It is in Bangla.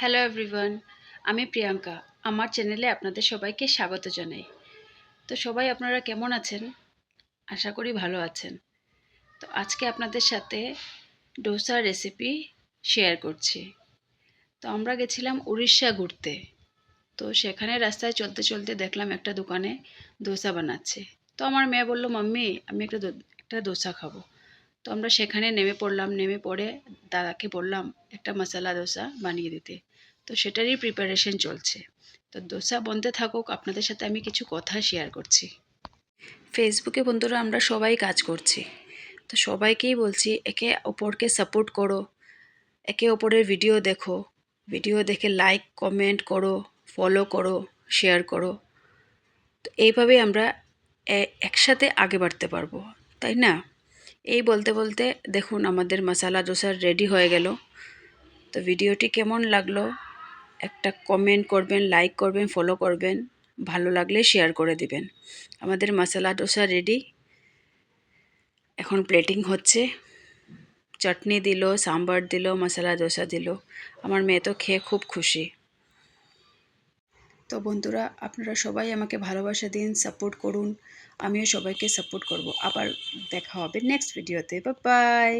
হ্যালো এভরিওয়ান, আমি প্রিয়াঙ্কা। আমার চ্যানেলে আপনাদের সবাইকে স্বাগত জানাই। তো সবাই আপনারা কেমন আছেন? আশা করি ভালো আছেন। তো আজকে আপনাদের সাথে ডোসার রেসিপি শেয়ার করছি। তো আমরা গেছিলাম উড়িষ্যা ঘুরতে। তো সেখানে রাস্তায় চলতে চলতে দেখলাম একটা দোকানে ডোসা বানাচ্ছে। তো আমার মেয়ে বলল, মাম্মি আমি একটা ডোসা খাবো। তো আমরা সেখানে নেমে পড়লাম। নেমে পড়ে দাদাকে বললাম একটা মশলা ডোসা বানিয়ে দিতে। তো সেটারই প্রিপারেশন চলছে। তো ডোসা বনতে থাকুক, আপনাদের সাথে আমি কিছু কথা শেয়ার করছি। ফেসবুকে বন্ধুরা আমরা সবাই কাজ করছি। তো সবাইকেই বলছি একে অপরকে সাপোর্ট করো, একে অপরের ভিডিও দেখো, ভিডিও দেখে লাইক কমেন্ট করো, ফলো করো, শেয়ার করো। তো এইভাবেই আমরা একসাথে আগে বাড়তে পারবো, তাই না? এই বলতে বলতে দেখুন আমাদের মশলা ডোসা রেডি হয়ে গেল। তো ভিডিওটি কেমন লাগলো একটা কমেন্ট করবেন, লাইক করবেন, ফলো করবেন, ভালো লাগলে শেয়ার করে দিবেন। আমাদের মশলা ডোসা রেডি। এখন প্লেটিং হচ্ছে। চাটনি দিল, সাম্বার দিল, মশলা ডোসা দিল। আমার মেয়ে তো খেয়ে খুব খুশি। তো বন্ধুরা আপনারা সবাই আমাকে ভালোবাসা দিন, সাপোর্ট করুন। আমিও সবাইকে সাপোর্ট করব। আবার দেখা হবে নেক্সট ভিডিওতে। Bye bye.